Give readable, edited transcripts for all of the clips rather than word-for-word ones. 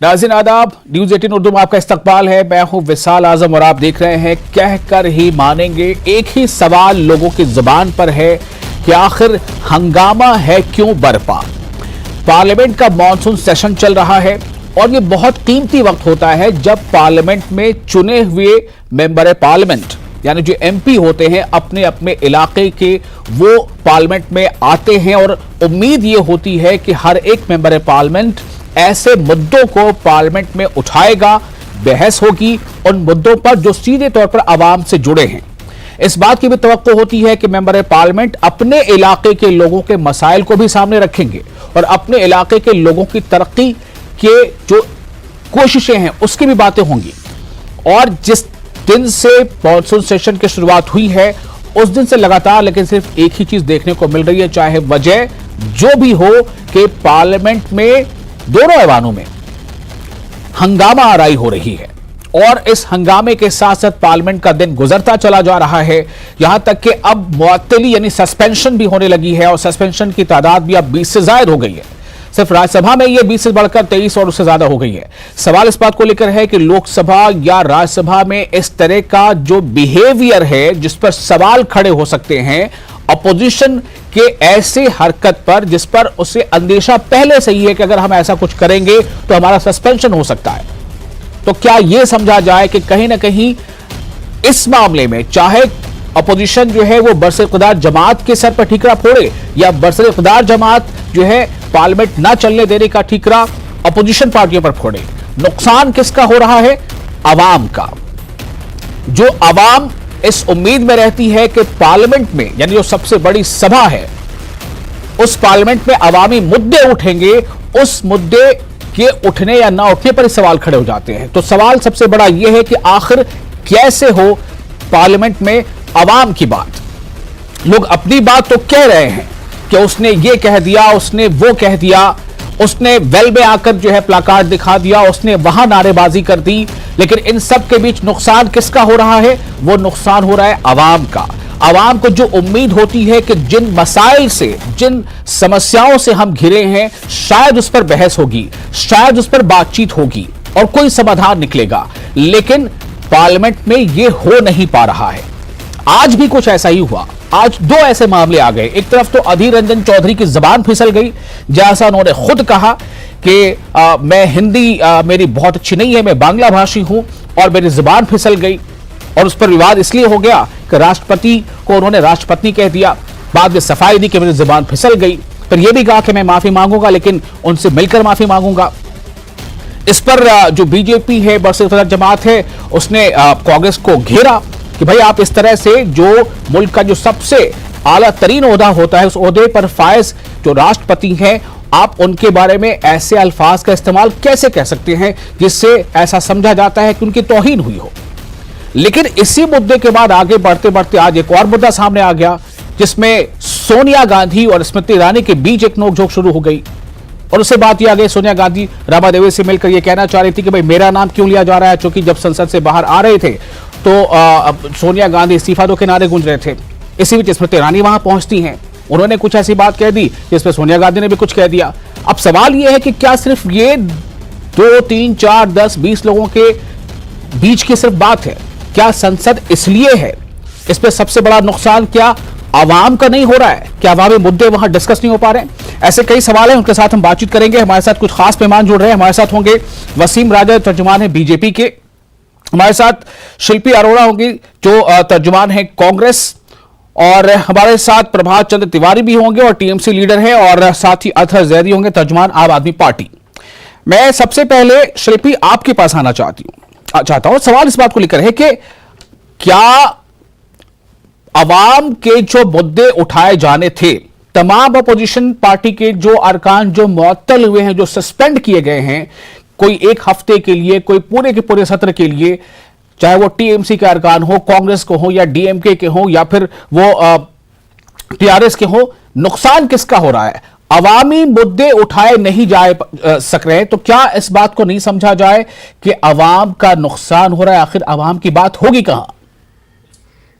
नाज़रीन आदाब, न्यूज़ 18 उर्दू में आपका इस्तकबाल है। मैं हूं विशाल आजम और आप देख रहे हैं कह कर ही मानेंगे। एक ही सवाल लोगों की जुबान पर है कि आखिर हंगामा है क्यों बरपा। पार्लियामेंट का मॉनसून सेशन चल रहा है और ये बहुत कीमती वक्त होता है जब पार्लियामेंट में चुने हुए मेंबर पार्लियामेंट यानी जो एमपी होते हैं अपने अपने इलाके के वो पार्लियामेंट में आते हैं और उम्मीद ये होती है कि हर एक मेंबर पार्लियामेंट ऐसे मुद्दों को पार्लियामेंट में उठाएगा, बहस होगी उन मुद्दों पर जो सीधे तौर पर आवाम से जुड़े हैं। इस बात की भी तवक्को होती है कि मेंबर पार्लियामेंट अपने इलाके के लोगों के मसाइल को भी सामने रखेंगे और अपने इलाके के लोगों की तरक्की के जो कोशिशें हैं उसकी भी बातें होंगी। और जिस दिन से मॉनसून सेशन की शुरुआत हुई है उस दिन से लगातार लेकिन सिर्फ एक ही चीज देखने को मिल रही है, चाहे वजह जो भी हो, कि पार्लियामेंट में दोनों ऐवानों में हंगामा आराई हो रही है। और इस हंगामे के साथ साथ पार्लियामेंट का दिन गुजरता चला जा रहा है, यहां तक कि अब मुअत्तली यानी सस्पेंशन भी होने लगी है और सस्पेंशन की तादाद भी अब 20 से ज्यादा हो गई है। सिर्फ राज्यसभा में यह 20 से बढ़कर 23 और उससे ज्यादा हो गई है। सवाल इस बात को लेकर है कि लोकसभा या राज्यसभा में इस तरह का जो बिहेवियर है जिस पर सवाल खड़े हो सकते हैं अपोजिशन के ऐसे हरकत पर जिस पर उसे अंदेशा पहले से ही है कि अगर हम ऐसा कुछ करेंगे तो हमारा सस्पेंशन हो सकता है। तो क्या यह समझा जाए कि कहीं ना कहीं इस मामले में चाहे अपोजिशन जो है वो बरसर-ए-इक़्तिदार जमात के सर पर ठीकरा फोड़े या बरसर-ए-इक़्तिदार जमात जो है पार्लियामेंट ना चलने देने का ठीकरा अपोजिशन पार्टियों पर फोड़े, नुकसान किसका हो रहा है? अवाम का। जो अवाम इस उम्मीद में रहती है कि पार्लियामेंट में यानी जो सबसे बड़ी सभा है उस पार्लियामेंट में अवामी मुद्दे उठेंगे, उस मुद्दे के उठने या ना उठने पर सवाल खड़े हो जाते हैं। तो सवाल सबसे बड़ा यह है कि आखिर कैसे हो पार्लियामेंट में अवाम की बात। लोग अपनी बात तो कह रहे हैं कि उसने ये कह दिया, उसने वो कह दिया, उसने वेल में आकर जो है प्लाकार्ड दिखा दिया, उसने वहां नारेबाजी कर दी, लेकिन इन सब के बीच नुकसान किसका हो रहा है? वो नुकसान हो रहा है अवाम का। अवाम को जो उम्मीद होती है कि जिन मसाइल से, जिन समस्याओं से हम घिरे हैं शायद उस पर बहस होगी, शायद उस पर बातचीत होगी और कोई समाधान निकलेगा, लेकिन पार्लियामेंट में यह हो नहीं पा रहा है। आज भी कुछ ऐसा ही हुआ। आज दो ऐसे मामले आ गए। एक तरफ तो अधीर रंजन चौधरी की जबान फिसल गई, जैसा उन्होंने खुद कहा कि मैं हिंदी मेरी बहुत अच्छी नहीं है, मैं बांग्ला भाषी हूं और मेरी जबान फिसल गई। और उस पर विवाद इसलिए हो गया कि राष्ट्रपति को उन्होंने राष्ट्रपति कह दिया, बाद में सफाई दी कि मेरी जबान फिसल गई। फिर यह भी कहा कि मैं माफी मांगूंगा लेकिन उनसे मिलकर माफी मांगूंगा। इस पर जो बीजेपी है, बरसर-ए-इक़्तिदार जमात है, उसने कांग्रेस को घेरा कि भाई आप इस तरह से जो मुल्क का जो सबसे आला तरीन ओहदा होता है उस ओहदे पर फायज जो राष्ट्रपति हैं, आप उनके बारे में ऐसे अल्फाज का इस्तेमाल कैसे कह सकते हैं जिससे ऐसा समझा जाता है कि उनकी तौहीन हुई हो। लेकिन इसी मुद्दे के बाद आगे बढ़ते बढ़ते आज एक और मुद्दा सामने आ गया जिसमें सोनिया गांधी और स्मृति ईरानी के बीच एक नोकझोंक शुरू हो गई। और उससे बात यह आ गई, सोनिया गांधी रामा देवी से मिलकर यह कहना चाह रही थी कि भाई मेरा नाम क्यों लिया जा रहा है, क्योंकि जब संसद से बाहर आ रहे थे तो सोनिया गांधी इस्तीफा दो के नारे गूंज रहे थे। इसी बीच स्मृति ईरानी वहां पहुंचती हैं, उन्होंने कुछ ऐसी बात कह दी जिसपे सोनिया गांधी ने भी कुछ कह दिया। अब सवाल यह है कि क्या सिर्फ ये 2, 3, 4, 10, 20 लोगों के बीच की सिर्फ बात है? क्या संसद इसलिए है? इस पर सबसे बड़ा नुकसान क्या आवाम का नहीं हो रहा है? क्या अवामी मुद्दे वहां डिस्कस नहीं हो पा रहे हैं? ऐसे कई सवाल हैं, उनके साथ हम बातचीत करेंगे। हमारे साथ कुछ खास मेहमान जुड़ रहे हैं। हमारे साथ होंगे वसीम राजा, तर्जुमान है बीजेपी के। हमारे साथ शिल्पी अरोड़ा होंगी जो तर्जुमान है कांग्रेस, और हमारे साथ प्रभात चंद्र तिवारी भी होंगे और टीएमसी लीडर है, और साथ ही अतहर जैदी होंगे तर्जुमान आम आदमी पार्टी। मैं सबसे पहले शिल्पी आपके पास आना चाहता हूं। सवाल इस बात को लेकर है कि क्या अवाम के जो मुद्दे उठाए जाने थे, तमाम अपोजिशन पार्टी के जो अरकान जो मुअत्तल हुए हैं, जो सस्पेंड किए गए हैं, कोई एक हफ्ते के लिए, कोई पूरे के पूरे सत्र के लिए, चाहे वो टीएमसी के अरकान हो, कांग्रेस को हो या डीएमके के हो या फिर वो टीआरएस के हो, नुकसान किसका हो रहा है? अवामी मुद्दे उठाए नहीं जा सक रहे, तो क्या इस बात को नहीं समझा जाए कि अवाम का नुकसान हो रहा है? आखिर अवाम की बात होगी कहां?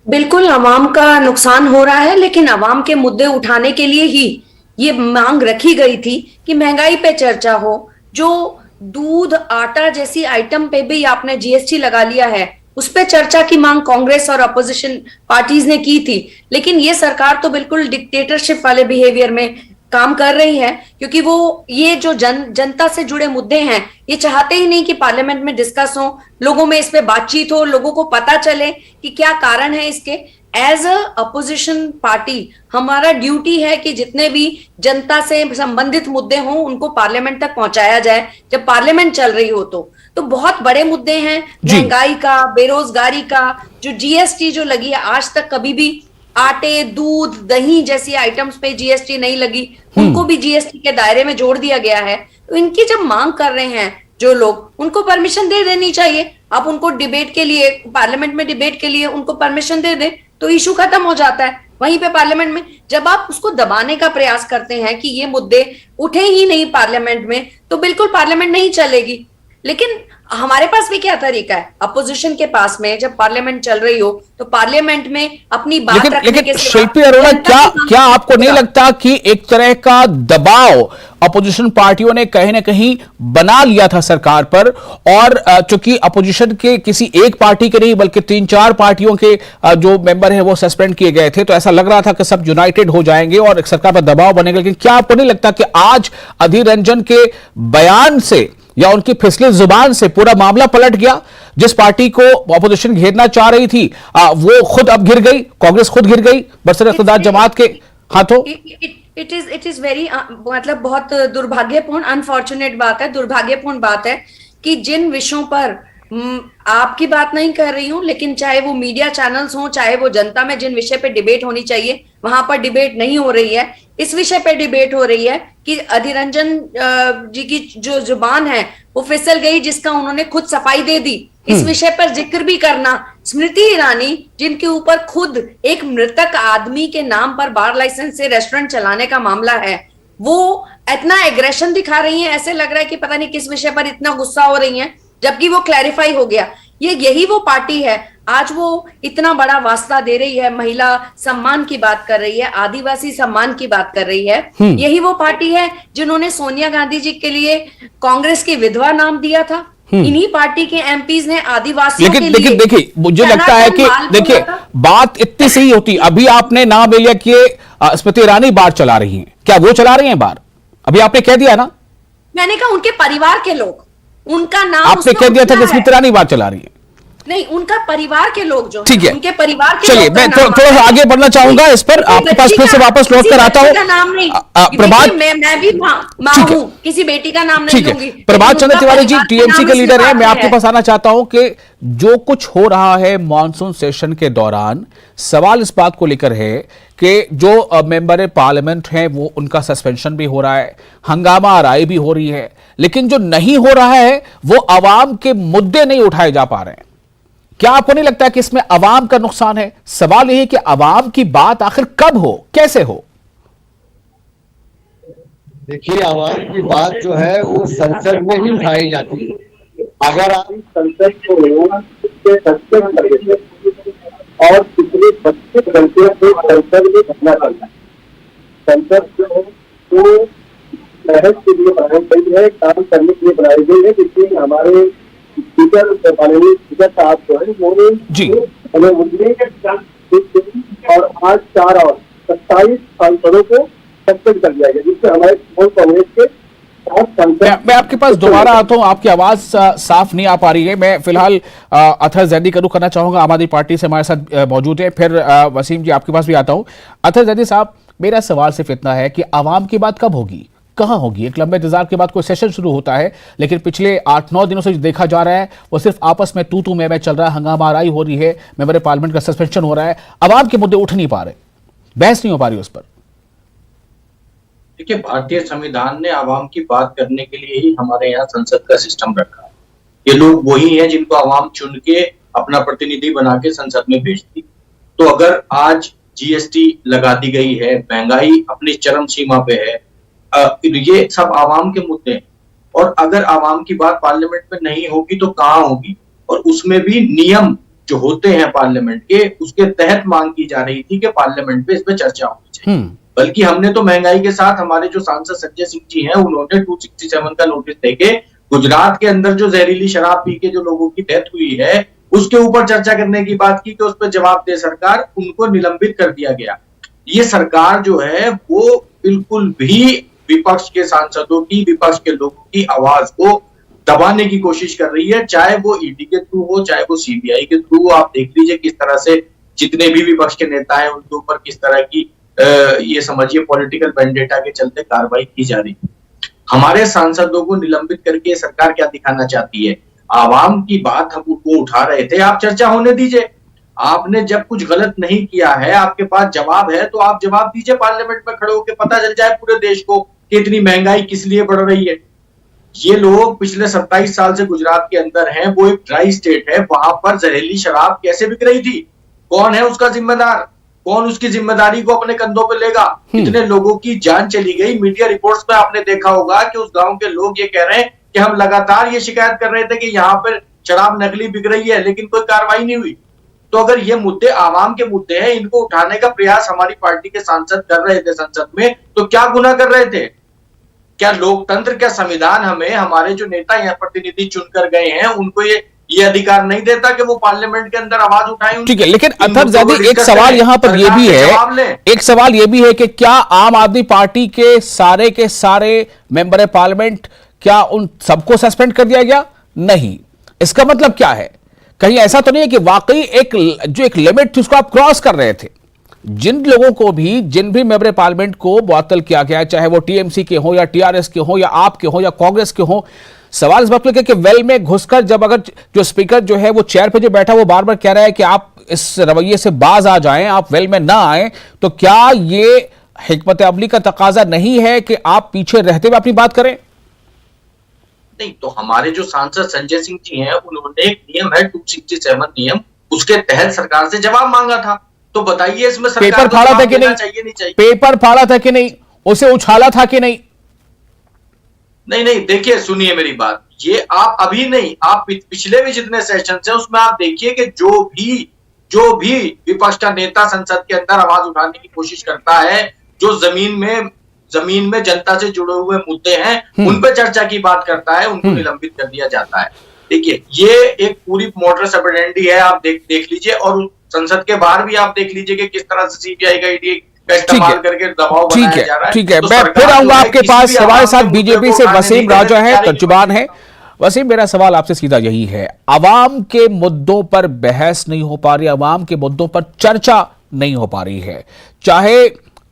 बिल्कुल अवाम का नुकसान हो रहा है, लेकिन अवाम के मुद्दे उठाने के लिए ही ये मांग रखी गई थी कि महंगाई पे चर्चा हो, जो दूध आटा जैसी आइटम पे भी आपने जीएसटी लगा लिया है, उस पे चर्चा की मांग कांग्रेस और अपोजिशन पार्टीज ने की थी। लेकिन ये सरकार तो बिल्कुल डिक्टेटरशिप वाले बिहेवियर में काम कर रही है, क्योंकि वो ये जो जनता से जुड़े मुद्दे हैं ये चाहते ही नहीं कि पार्लियामेंट में डिस्कस हो, लोगों में इस पे बातचीत हो, लोगों को पता चले कि क्या कारण है इसके। एज अ अपोजिशन पार्टी हमारा ड्यूटी है कि जितने भी जनता से संबंधित मुद्दे हों उनको पार्लियामेंट तक पहुंचाया जाए जब पार्लियामेंट चल रही हो। तो बहुत बड़े मुद्दे हैं, महंगाई का, बेरोजगारी का, जो जीएसटी जो लगी है, आज तक कभी भी आटे, दूध, दही जैसी आइटम्स पे जीएसटी नहीं लगी, उनको भी जीएसटी के दायरे में जोड़ दिया गया है। तो इनकी जब मांग कर रहे हैं जो लोग, उनको परमिशन दे देनी चाहिए। आप उनको डिबेट के लिए, पार्लियामेंट में डिबेट के लिए उनको परमिशन दे दे तो इशू खत्म हो जाता है वहीं पे पार्लियामेंट में। जब आप उसको दबाने का प्रयास करते हैं कि ये मुद्दे उठे ही नहीं पार्लियामेंट में, तो बिल्कुल पार्लियामेंट नहीं चलेगी। लेकिन हमारे पास भी क्या तरीका है, अपोजिशन के पास में जब पार्लियामेंट चल रही हो तो पार्लियामेंट में अपनी बात रखने के सिवा शिल्पी अरोड़ा, क्या आपको नहीं लगता कि एक तरह का दबाव अपोजिशन पार्टियों ने कहीं ना कहीं बना लिया था सरकार पर, और चूंकि अपोजिशन के किसी एक पार्टी के नहीं बल्कि 3-4 पार्टियों के जो मेंबर हैं वो सस्पेंड किए गए थे, तो ऐसा लग रहा था कि सब यूनाइटेड हो जाएंगे और एक सरकार पर दबाव बनेगा। लेकिन क्या आपको नहीं लगता कि आज अधीर रंजन के बयान से या उनकी फिसली जुबान से पूरा मामला पलट गया? जिस पार्टी को अपोजिशन घेरना चाह रही थी वो खुद अब घिर गई, कांग्रेस खुद घिर गई बरसर इख्तियार जमात के हाथों। इट इज वेरी मतलब बहुत दुर्भाग्यपूर्ण, अनफॉर्चुनेट बात है, दुर्भाग्यपूर्ण बात है कि जिन विषयों पर आपकी बात नहीं कर रही हूं, लेकिन चाहे वो मीडिया चैनल्स हों, चाहे वो जनता में जिन विषय पे डिबेट होनी चाहिए वहां पर डिबेट नहीं हो रही है। इस विषय पे डिबेट हो रही है कि अधीर रंजन जी की जो जुबान है वो फिसल गई, जिसका उन्होंने खुद सफाई दे दी। इस विषय पर जिक्र भी करना, स्मृति ईरानी जिनके ऊपर खुद एक मृतक आदमी के नाम पर बार लाइसेंस से रेस्टोरेंट चलाने का मामला है, वो इतना एग्रेशन दिखा रही हैं, ऐसे लग रहा है कि पता नहीं किस विषय पर इतना गुस्सा हो रही हैं, जबकि वो क्लैरिफाई हो गया। यही वो पार्टी है, आज वो इतना बड़ा वास्ता दे रही है, महिला सम्मान की बात कर रही है, आदिवासी सम्मान की बात कर रही है। यही वो पार्टी है जिन्होंने सोनिया गांधी जी के लिए कांग्रेस की विधवा नाम दिया था। इन्हीं पार्टी के एमपीज ने आदिवासियों के लिए, लेकिन देखिए मुझे लगता है कि देखिए बात इतनी सही होती, अभी आपने नाम ले लिया कि स्मृति ईरानी बार चला रही हैं, क्या वो चला रही हैं बार? अभी आपने कह दिया ना, मैंने कहा उनके परिवार के लोग, उनका नाम आपने कह दिया था कि स्मृति ईरानी बात चला रही है। नहीं, उनका परिवार के लोग जो ठीक है, उनके परिवार के चलिए मैं थोड़ा आगे बढ़ना चाहूंगा इस पर, आपके पास फिर से वापस लौट कर आता हूं। प्रभात, मैं भी मां हूं, किसी बेटी का नाम नहीं लूंगी। प्रभात चंद्र तिवारी जी टीएमसी के लीडर हैं, मैं आपके पास आना चाहता हूं कि जो कुछ हो रहा है मॉनसून सेशन के दौरान, सवाल इस बात को लेकर है कि जो मेंबर पार्लियामेंट हैं वो उनका सस्पेंशन भी हो रहा है, हंगामा आराई भी हो रही है, लेकिन जो नहीं हो रहा है वो अवाम के मुद्दे नहीं उठाए जा पा रहे हैं। क्या आपको नहीं लगता कि इसमें अवाम का नुकसान है? सवाल यह है कि अवाम की बात आखिर कब हो, कैसे हो? देखिए, आवाम की बात जो है वो संसद में ही उठाई जाती है। अगर आप संसद को सस्पेंड कर देते और पिछले 25 घंटे से संसद में घटना चलता है, संसद जो है वो बहस के लिए बनाई गई है, काम करने के लिए बनाई गई है। लेकिन हमारे स्पीकर माननीय स्पीकर साहब जो है वो जी हमें और आज 4 और 27 सांसदों को सस्पेंड कर दिया गया, जिससे हमारे कांग्रेस के मैं आपके पास दोबारा आता हूं, आपकी आवाज साफ नहीं आ पा रही है। मैं फिलहाल अतहर जैदी का रुख करना चाहूंगा, आम आदमी पार्टी से हमारे साथ मौजूद है, फिर वसीम जी आपके पास भी आता हूं। अतहर जैदी साहब, मेरा सवाल सिर्फ इतना है कि आवाम की बात कब होगी, कहां होगी? एक लंबे इंतजार के बाद कोई सेशन शुरू होता है, लेकिन पिछले 8-9 दिनों से जो देखा जा रहा है वो सिर्फ आपस में तू मैं चल रहा है, हंगामा आराई हो रही है, मेंबर पार्लियामेंट का सस्पेंशन हो रहा है, आवाम के मुद्दे उठ नहीं पा रहे, बहस नहीं हो पा रही उस पर। देखिए, भारतीय संविधान ने आवाम की बात करने के लिए ही हमारे यहाँ संसद का सिस्टम रखा है। ये लोग वही हैं जिनको आवाम चुन के अपना प्रतिनिधि बना के संसद में भेजती। तो अगर आज जीएसटी लगा दी गई है, महंगाई अपनी चरम सीमा पे है, ये सब आवाम के मुद्दे हैं, और अगर आवाम की बात पार्लियामेंट में नहीं होगी तो कहाँ होगी? और उसमें भी नियम जो होते हैं पार्लियामेंट के, उसके तहत मांग की जा रही थी कि पार्लियामेंट पे इस पे चर्चा होनी चाहिए। बल्कि हमने तो महंगाई के साथ, हमारे जो सांसद संजय सिंह जी हैं उन्होंने 267 का नोटिस देके गुजरात के अंदर जो जहरीली शराब पी के जो लोगों की डेथ हुई है उसके ऊपर चर्चा करने की बात की कि उस पर जवाब दे सरकार, उनको निलंबित कर दिया गया। ये सरकार जो है वो बिल्कुल भी विपक्ष के सांसदों की, विपक्ष के लोगों की आवाज को दबाने की कोशिश कर रही है, चाहे वो ईडी के थ्रू हो, चाहे वो सीबीआई के थ्रू हो। आप देख लीजिए किस तरह से जितने भी विपक्ष के नेता हैं उनके ऊपर किस तरह की ये समझिए पॉलिटिकल वेंडेटा के चलते कार्रवाई की जा रही है। हमारे सांसदों को निलंबित करके सरकार क्या दिखाना चाहती है? आवाम की बात हम उनको उठा रहे थे, आप चर्चा होने दीजिए। आपने जब कुछ गलत नहीं किया है, आपके पास जवाब है तो आप जवाब दीजिए पार्लियामेंट में खड़े होकर, पता चल जाए पूरे देश को कि इतनी महंगाई किस लिए बढ़ रही है। ये लोग पिछले 27 साल से गुजरात के अंदर हैं, वो एक ड्राई स्टेट है, वहां पर जहरीली शराब कैसे बिक रही थी? कौन है उसका जिम्मेदार? कौन उसकी जिम्मेदारी को अपने कंधों पे लेगा? कितने लोगों की जान चली गई। मीडिया रिपोर्ट्स में आपने देखा होगा कि उस गांव के लोग ये कह रहे हैं कि हम लगातार ये शिकायत कर रहे थे कि यहाँ पर शराब नकली बिक रही है, लेकिन कोई कार्रवाई नहीं हुई। तो अगर ये मुद्दे आवाम के मुद्दे हैं, इनको उठाने का प्रयास हमारी पार्टी के सांसद कर रहे थे संसद में, तो क्या गुनाह कर रहे थे? क्या लोकतंत्र, क्या संविधान हमें, हमारे जो नेता यहाँ प्रतिनिधि चुनकर गए हैं, उनको ये अधिकार नहीं देता कि वो पार्लियामेंट के अंदर आवाज उठाएं? ठीक है, लेकिन अतरजादी एक सवाल यहां पर यह भी है, एक सवाल यह भी है कि क्या आम आदमी पार्टी के सारे मेंबर पार्लियामेंट, क्या उन सबको सस्पेंड कर दिया गया? नहीं। इसका मतलब क्या है? कहीं ऐसा तो नहीं है कि वाकई एक लिमिट थी उसको आप क्रॉस कर रहे थे? जिन लोगों को भी, जिन भी मेंबर पार्लियामेंट को मुअत्तल किया गया, चाहे वो टीएमसी के हो या टीआरएस के हो या आप के हो या कांग्रेस के हो, सवाल इस बात पर कि वेल में घुसकर जब अगर जो स्पीकर जो है वो चेयर पे जो बैठा वो बार बार कह रहा है कि आप इस रवैये से बाज आ जाएं, आप वेल में ना आए, तो क्या ये हिकमत अमली का तकाजा नहीं है कि आप पीछे रहते हुए अपनी बात करें? नहीं, तो हमारे जो सांसद संजय सिंह जी हैं, उन्होंने एक नियम है 267 नियम, उसके तहत सरकार से जवाब मांगा था। तो बताइए इसमें सरकार पेपर फाड़ा था कि नहीं? चाहिए नहीं चाहिए? पेपर फाड़ा था कि नहीं? उसे उछाला था कि नहीं? नहीं, देखिए सुनिए मेरी बात, ये आप अभी नहीं, आप पिछले भी जितने सेशन हैं उसमें आप देखिए कि जो भी विपक्ष का नेता संसद के अंदर आवाज उठाने की कोशिश करता है, जो जमीन में जनता से जुड़े हुए मुद्दे हैं उन पर चर्चा की बात करता है, उनको निलंबित कर दिया जाता है। देखिए ये एक पूरी मोटरस ऑपरेंडी है, आप देख लीजिए, और संसद के बाहर भी आप देख लीजिए कि किस तरह से सीबीआई का ईडी का इस्तेमाल करके दबाव बनाया जा रहा है। ठीक है, मैं फिर आऊंगा आपके पास। हमारे साथ बीजेपी से वसीम राजा है, तर्जुमान है। वसीम, मेरा सवाल आपसे सीधा यही है, अवाम के मुद्दों पर बहस नहीं हो पा रही, अवाम के मुद्दों पर चर्चा नहीं हो पा रही है, चाहे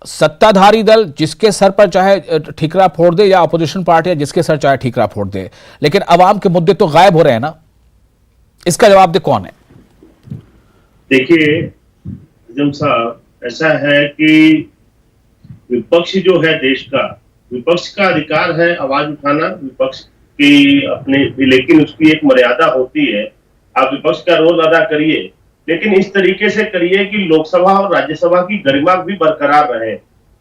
सत्ताधारी दल जिसके सर पर चाहे ठीकरा फोड़ दे या अपोजिशन पार्टी जिसके सर चाहे ठीकरा फोड़ दे, लेकिन अवाम के मुद्दे तो गायब हो रहे हैं ना। इसका जवाब दे कौन है? देखिए आजम साहब, ऐसा है कि विपक्ष जो है देश का, विपक्ष का अधिकार है आवाज उठाना, विपक्ष की अपने, लेकिन उसकी एक मर्यादा होती है। आप विपक्ष का रोल अदा करिए, लेकिन इस तरीके से करिए कि लोकसभा और राज्यसभा की गरिमा भी बरकरार रहे।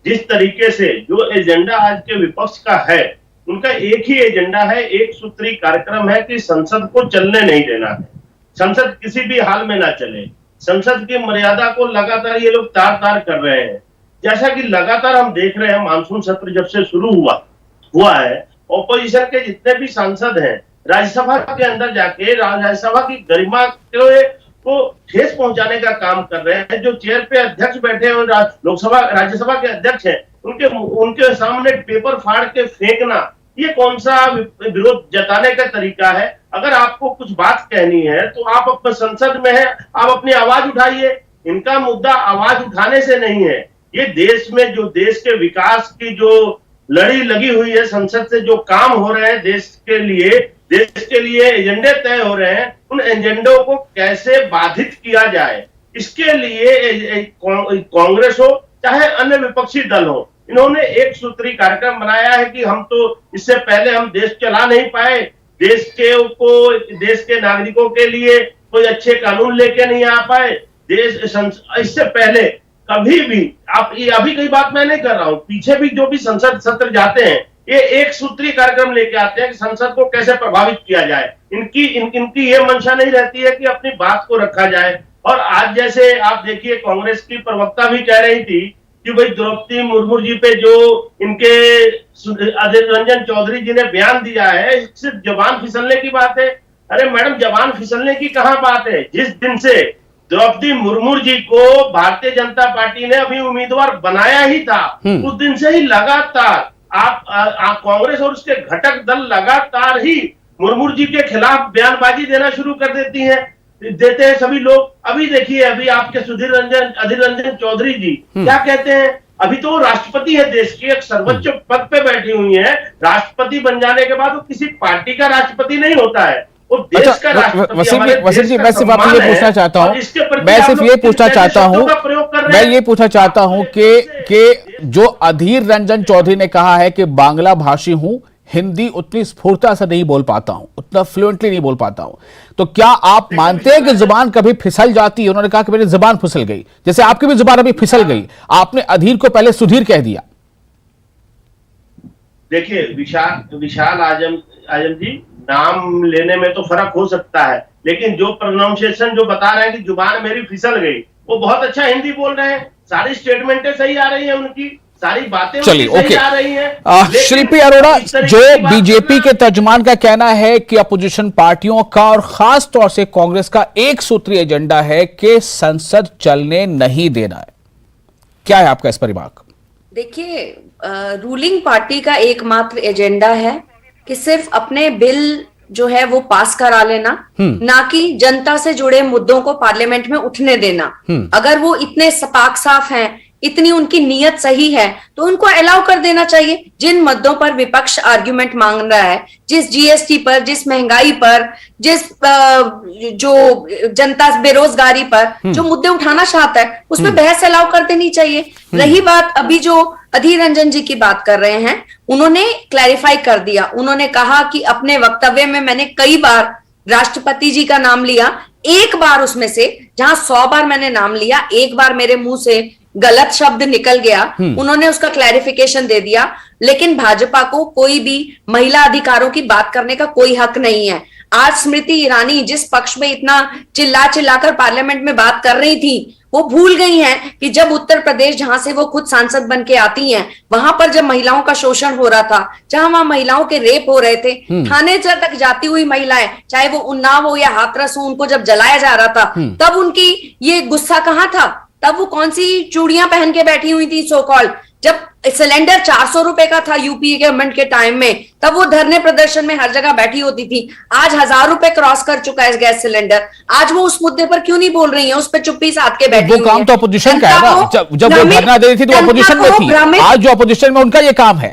जिस तरीके से जो एजेंडा आज के विपक्ष का है, उनका एक ही एजेंडा है, एक सूत्री कार्यक्रम है कि संसद को चलने नहीं देना है, संसद किसी भी हाल में ना चले। संसद की मर्यादा को लगातार ये लोग तार कर रहे हैं। जैसा कि लगातार हम देख रहे हैं, मानसून सत्र जब से शुरू हुआ है, ऑपोजिशन के जितने भी सांसद हैं राज्यसभा के अंदर जाके राज्यसभा की गरिमा को ठेस पहुंचाने का काम कर रहे हैं। जो चेयर पे अध्यक्ष बैठे हैं, लोकसभा राज्यसभा के अध्यक्ष हैं, उनके सामने पेपर फाड़ के फेंकना, ये कौन सा विरोध जताने का तरीका है? अगर आपको कुछ बात कहनी है तो आप अपने संसद में है, आप अपनी आवाज उठाइए। इनका मुद्दा आवाज उठाने से नहीं है, ये देश में जो देश के विकास की जो लड़ी लगी हुई है, संसद से जो काम हो रहे हैं देश के लिए एजेंडे तय हो रहे हैं, उन एजेंडों को कैसे बाधित किया जाए, इसके लिए कांग्रेस हो चाहे अन्य विपक्षी दल हो, इन्होंने एक सूत्री कार्यक्रम बनाया है कि हम तो इससे पहले हम देश चला नहीं पाए, देश के नागरिकों के लिए कोई अच्छे कानून लेके नहीं आ पाए, इससे पहले कभी भी, आप ये अभी कई बात मैं नहीं कर रहा हूं, पीछे भी जो भी संसद सत्र जाते हैं, ये एक सूत्री कार्यक्रम लेके आते हैं कि संसद को कैसे प्रभावित किया जाए। इनकी ये मंशा नहीं रहती है कि अपनी बात को रखा जाए। और आज जैसे आप देखिए, कांग्रेस की प्रवक्ता भी कह रही थी कि भाई द्रौपदी मुर्मू जी पे जो इनके अधीर रंजन चौधरी जी ने बयान दिया है, सिर्फ जबान फिसलने की बात है। अरे मैडम, जबान फिसलने की कहां बात है? जिस दिन से द्रौपदी मुर्मू जी को भारतीय जनता पार्टी ने अभी उम्मीदवार बनाया ही था, उस दिन से ही लगातार आप कांग्रेस और उसके घटक दल लगातार ही मुर्मू जी के खिलाफ बयानबाजी देना शुरू कर देते हैं सभी लोग। अभी देखिए, अभी आपके अधीर रंजन चौधरी जी क्या कहते हैं? अभी तो वो राष्ट्रपति है देश की, एक सर्वोच्च पद पे बैठी हुई है। राष्ट्रपति बन जाने के बाद वो किसी पार्टी का राष्ट्रपति नहीं होता है, वो देश का राष्ट्रपति। वसीम जी, मैं सिर्फ आपसे ये पूछना चाहता हूँ, मैं सिर्फ ये पूछना चाहता हूँ, मैं ये पूछना चाहता हूँ कि जो अधीर रंजन चौधरी ने कहा है कि बांग्ला भाषी हूं, हिंदी उतनी स्फूर्ता से नहीं बोल पाता हूं, उतना फ्लुएंटली नहीं बोल पाता हूं, तो क्या आप मानते हैं कि जुबान कभी फिसल जाती है? उन्होंने कहा कि मेरी जुबान फिसल गई, जैसे आपकी भी जुबान अभी फिसल गई। आपने अधीर को पहले सुधीर कह दिया। देखिए विशाल आजम जी, नाम लेने में तो फर्क हो सकता है, लेकिन जो प्रोनाउंसिएशन जो बता रहे हैं कि जुबान मेरी फिसल गई, वो बहुत अच्छा हिंदी बोल रहे हैं। सारी स्टेटमेंटें सही आ रही हैं उनकी, सारी बातें चलिए सही आ रही हैं। शिल्पी अरोड़ा, जो बीजेपी के तर्जुमान का कहना है कि अपोजिशन पार्टियों का और खास तौर से कांग्रेस का एक सूत्रीय एजेंडा है कि संसद चलने नहीं देना है, क्या है आपका इस पर रिमार्क? देखिए, रूलिंग पार्टी का एकमात्र एजेंडा है कि सिर्फ अपने बिल जो है वो पास करा लेना, ना कि जनता से जुड़े मुद्दों को पार्लियामेंट में उठने देना। अगर वो इतने सपाक साफ हैं, इतनी उनकी नीयत सही है, तो उनको अलाउ कर देना चाहिए। जिन मुद्दों पर विपक्ष आर्ग्यूमेंट मांग रहा है, जिस जीएसटी पर, जिस महंगाई पर, जिस जो जनता बेरोजगारी पर जो मुद्दे उठाना चाहता है, उसमें बहस अलाउ कर देनी चाहिए। रही बात अभी जो अधीर रंजन जी की बात कर रहे हैं, उन्होंने क्लैरिफाई कर दिया। उन्होंने कहा कि अपने वक्तव्य में मैंने कई बार राष्ट्रपति जी का नाम लिया, एक बार उसमें से जहां 100 बार मैंने नाम लिया, एक बार मेरे मुंह से गलत शब्द निकल गया, उन्होंने उसका क्लैरिफिकेशन दे दिया। लेकिन भाजपा को कोई भी महिला अधिकारों की बात करने का कोई हक नहीं है। आज स्मृति ईरानी जिस पक्ष में इतना चिल्लाकर पार्लियामेंट में बात कर रही थी, वो भूल गई हैं कि जब उत्तर प्रदेश, जहां से वो खुद सांसद बन के आती हैं, वहां पर जब महिलाओं का शोषण हो रहा था, जहां वहां महिलाओं के रेप हो रहे थे, थाने तक जाती हुई महिलाएं, चाहे वो उन्नाव हो या हाथरस हो, उनको जब जलाया जा रहा था, तब उनकी ये गुस्सा कहां था? तब वो कौन सी चूड़ियां पहन के बैठी हुई थी सो कॉल्ड? जब सिलेंडर 400 रुपए का था यूपीए गवर्नमेंट के टाइम में, तब वो धरने प्रदर्शन में हर जगह बैठी होती थी। आज 1000 रुपए क्रॉस कर चुका है गैस सिलेंडर। आज वो उस मुद्दे पर क्यों नहीं बोल रही है? उस पर चुप्पी साध के बैठी। वो काम तो अपोजिशन का है ना, जब वो धरना दे रही थी तो अपोजिशन में थी। आज जो अपोजिशन में उनका ये काम है,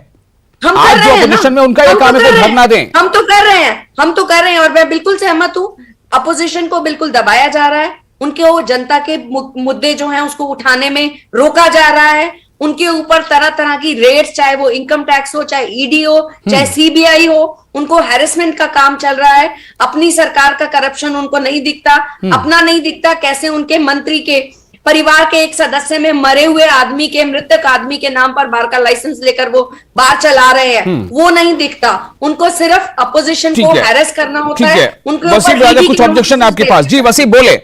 आज जो अपोजिशन में उनका ये काम है, धरना दें। हम तो कर रहे हैं और मैं बिल्कुल सहमत हूं। अपोजिशन को बिल्कुल दबाया जा रहा है, उनके वो जनता के मुद्दे जो हैं उसको उठाने में रोका जा रहा है। उनके ऊपर तरह तरह की रेड्स, चाहे वो इनकम टैक्स हो, चाहे ईडी हो, चाहे सीबीआई हो, उनको हैरेसमेंट का काम चल रहा है। अपनी सरकार का करप्शन उनको नहीं दिखता, अपना नहीं दिखता। कैसे उनके मंत्री के परिवार के एक सदस्य में मरे हुए आदमी के, मृतक आदमी के नाम पर बार का लाइसेंस लेकर वो बार चला रहे हैं, वो नहीं दिखता। उनको सिर्फ अपोजिशन को हैरेस करना होता है। उनके ऊपर कुछ ऑब्जेक्शन आपके पास? जी वसीम बोले।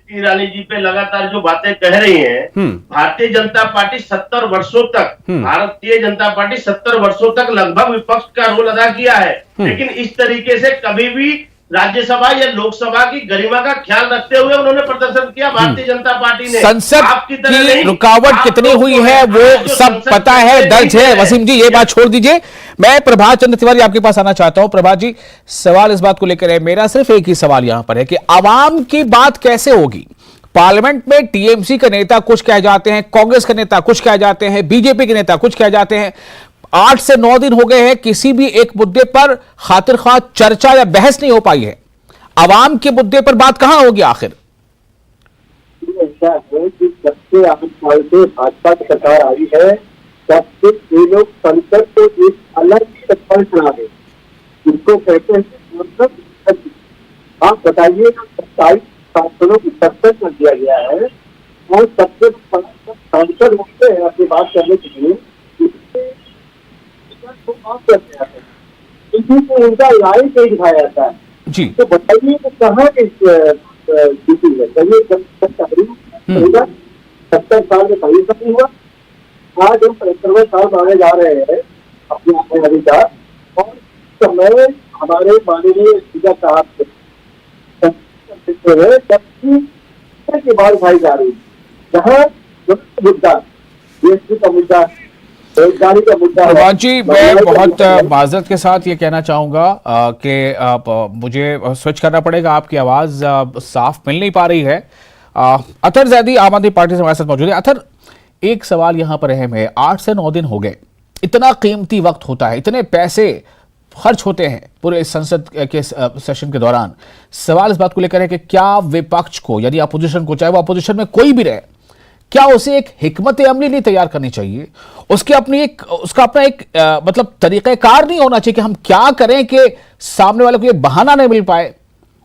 ईरानी जी पे लगातार जो बातें कह रही हैं, भारतीय जनता पार्टी 70 वर्षों तक, भारतीय जनता पार्टी 70 वर्षों तक लगभग विपक्ष का रोल अदा किया है, लेकिन इस तरीके से कभी भी राज्यसभा या लोकसभा की गरिमा का ख्याल रखते हुए उन्होंने प्रदर्शन किया भारतीय जनता पार्टी ने। संसद की रुकावट कितनी हुई है वो सब पता है, दर्ज है। वसीम जी ये बात छोड़ दीजिए, मैं प्रभात चंद्र तिवारी आपके पास आना चाहता हूं। प्रभात जी, सवाल इस बात को लेकर है, मेरा सिर्फ एक ही सवाल यहां पर है कि आवाम की बात कैसे होगी? पार्लियामेंट में टीएमसी के नेता कुछ कह जाते हैं, कांग्रेस के नेता कुछ कह जाते हैं, बीजेपी के नेता कुछ कह जाते हैं। 8 से 9 दिन हो गए हैं, किसी भी एक मुद्दे पर खातिर खा चर्चा या बहस नहीं हो पाई है। आवाम के मुद्दे पर बात कहां होगी आखिर? ऐसा है कि जब से 8 साल से भाजपा की सरकार आई है, तब से ये लोग संसद को एक अलग ही चप्पल चढ़ा दे, जिसको कहते हैं मतलब। आप बताइए, 27 सांसदों की संसद कर दिया गया है और सबसे सांसद होते हैं अपनी बात करने के लिए, तो आप करते हैं किसी को उनका राय नहीं दिखाया जाता है जी। तो बताइए कि कहाँ जीती है। चलिए जब तकरीब होगा 70 साल में कहीं नहीं हुआ, आज हम 75वें साल माने जा रहे हैं अपने अधिकार, और समय हमारे माननीय स्पीकर साहब के बाद उठाई जा रही है, जहाँ मुद्दा जीएसटी का मुद्दा, रोजगारी का मुद्दा। प्रभात जी, मैं बहुत माजरत के साथ ये कहना चाहूंगा कि मुझे स्विच करना पड़ेगा, आपकी आवाज साफ मिल नहीं पा रही है। अतर जैदी आम आदमी पार्टी से हमारे साथ मौजूद है। अतर, एक सवाल यहां पर अहम है, 8 से 9 दिन हो गए, इतना कीमती वक्त होता है, इतने पैसे खर्च होते हैं पूरे इस संसद के सेशन के दौरान। सवाल इस बात को लेकर है कि क्या विपक्ष को, यानी अपोजिशन को, चाहे वो अपोजिशन में कोई भी रहे, क्या उसे एक हिकमत अमली नहीं तैयार करनी चाहिए? उसका अपना एक मतलब तरीक़ेकार नहीं होना चाहिए कि हम क्या करें कि सामने वाले को एक बहाना नहीं मिल पाए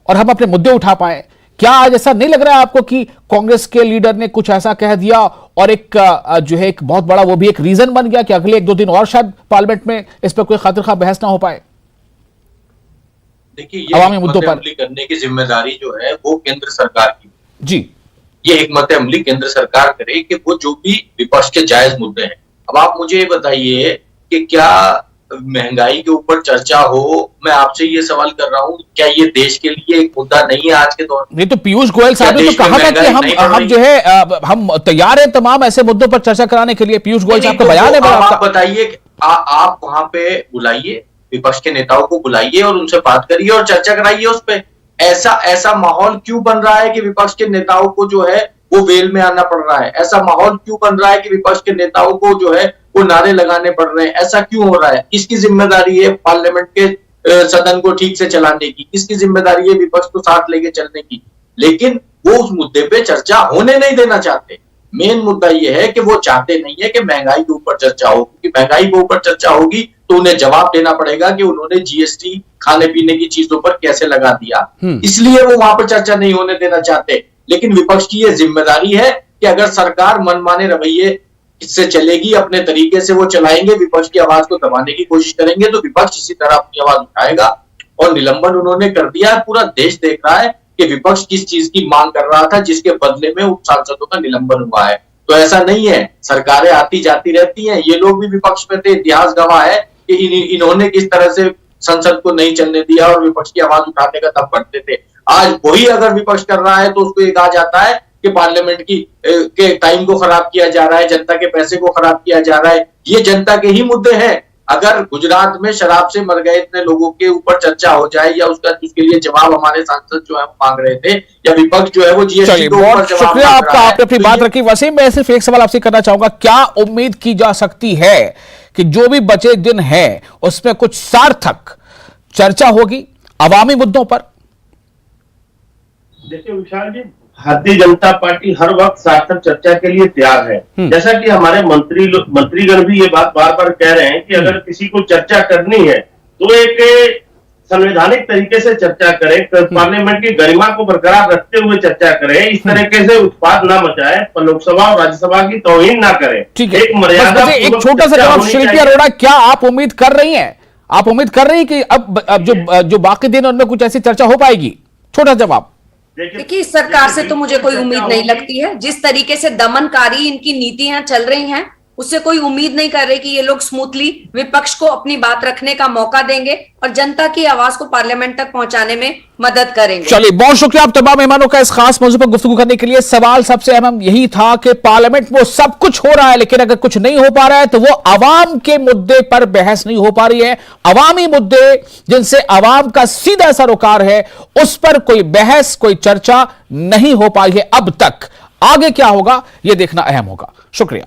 और हम अपने मुद्दे उठा पाए? क्या आज ऐसा नहीं लग रहा है आपको कि कांग्रेस के लीडर ने कुछ ऐसा कह दिया और एक जो है एक बहुत बड़ा वो भी एक रीजन बन गया कि अगले 1-2 दिन और शायद पार्लियामेंट में इस पर कोई खातिर-खा बहस ना हो पाए? देखिए, ये अवामी मुद्दों पर करने की जिम्मेदारी जो है वो केंद्र सरकार की जी। ये हिकमत अमली केंद्र सरकार करे कि वो जो भी विपक्ष के जायज मुद्दे हैं। अब आप मुझे ये बताइए कि क्या महंगाई के ऊपर चर्चा हो, मैं आपसे ये सवाल कर रहा हूँ, क्या ये देश के लिए एक मुद्दा नहीं है आज के दौर में? नहीं तो पीयूष गोयल साहब ने तो कहा था कि हम जो है हम तैयार हैं तमाम ऐसे मुद्दों पर चर्चा कराने के लिए। पीयूष गोयल साहब का बयान है। आप बताइए, आप वहां पे बुलाइए, विपक्ष के नेताओं को बुलाइए और उनसे बात करिए और चर्चा कराइए उस पर। ऐसा माहौल क्यों बन रहा है कि विपक्ष के नेताओं को जो है वो वेल में आना पड़ रहा है? ऐसा माहौल क्यों बन रहा है कि विपक्ष के नेताओं को जो है वो नारे लगाने पड़ रहे हैं? ऐसा क्यों हो रहा है? किसकी जिम्मेदारी है पार्लियामेंट के सदन को ठीक से चलाने की? किसकी जिम्मेदारी है विपक्ष को साथ लेके चलने की? लेकिन वो उस मुद्दे पे चर्चा होने नहीं देना चाहते। मेन मुद्दा ये है कि वो चाहते नहीं है कि महंगाई के ऊपर चर्चा हो, क्योंकि महंगाई के ऊपर चर्चा होगी तो उन्हें जवाब देना पड़ेगा कि उन्होंने जीएसटी खाने पीने की चीजों पर कैसे लगा दिया, इसलिए वो वहां पर चर्चा नहीं होने देना चाहते। लेकिन विपक्ष की ये जिम्मेदारी है कि अगर सरकार मनमाने रवैये इससे चलेगी, अपने तरीके से वो चलाएंगे, विपक्ष की आवाज को दबाने की कोशिश करेंगे, तो विपक्ष इसी तरह अपनी आवाज उठाएगा। और निलंबन उन्होंने कर दिया, पूरा देश देख रहा है कि विपक्ष किस चीज की मांग कर रहा था, जिसके बदले में उन सांसदों का निलंबन हुआ है। तो ऐसा नहीं है, सरकारें आती जाती रहती हैं, ये लोग भी विपक्ष में थे, इतिहास गवाह है कि इन्होंने किस तरह से संसद को नहीं चलने दिया और विपक्ष की आवाज उठाने का तब करते थे। आज वही अगर विपक्ष कर रहा है तो उसको ये कहा जाता है कि पार्लियामेंट के टाइम को खराब किया जा रहा है, जनता के पैसे को खराब किया जा रहा है। ये जनता के ही मुद्दे हैं। अगर गुजरात में शराब से मर गए इतने लोगों के ऊपर चर्चा हो जाए या उसके लिए जवाब हमारे सांसद जो है मांग रहे थे, या विपक्ष जो है वो जीएसटी के ऊपर जवाब शुक्रिया आपका, आपने अपनी बात रखी। वसीम, मैं सिर्फ एक सवाल आपसे करना चाहूंगा, क्या उम्मीद की जा सकती है कि जो भी बचे दिन है उसमें कुछ सार्थक चर्चा होगी अवामी मुद्दों पर? देखिए विशाल जी, भारतीय जनता पार्टी हर वक्त सार्थक चर्चा के लिए तैयार है। जैसा कि हमारे मंत्रीगण भी ये बात बार बार कह रहे हैं कि अगर किसी को चर्चा करनी है तो एक संवैधानिक तरीके से चर्चा करें, पार्लियामेंट की गरिमा को बरकरार रखते हुए चर्चा करें, इस तरीके से उत्पाद ना मचाए, लोकसभा और राज्यसभा की तौहीन ना करें। एक मर्यादा, एक छोटा सा जवाब शिल्पी अरोड़ा, क्या आप उम्मीद कर रही हैं, आप उम्मीद कर रही हैं कि अब जो बाकी दिन उनमें कुछ ऐसी चर्चा हो पाएगी? छोटा जवाब। देखिए, इस सरकार से तो मुझे कोई उम्मीद नहीं लगती है। जिस तरीके से दमनकारी इनकी नीतियां चल रही हैं, उससे कोई उम्मीद नहीं कर रहे कि ये लोग स्मूथली विपक्ष को अपनी बात रखने का मौका देंगे और जनता की आवाज को पार्लियामेंट तक पहुंचाने में मदद करेंगे। चलिए, बहुत शुक्रिया आप तमाम मेहमानों का इस खास मौजू पर गुफ्तगू करने के लिए। सवाल सबसे अहम यही था कि पार्लियामेंट में सब कुछ हो रहा है, लेकिन अगर कुछ नहीं हो पा रहा है तो वो अवाम के मुद्दे पर बहस नहीं हो पा रही है। अवामी मुद्दे जिनसे अवाम का सीधा सरोकार है, उस पर कोई बहस, कोई चर्चा नहीं हो पाई है अब तक। आगे क्या होगा, यह देखना अहम होगा। शुक्रिया।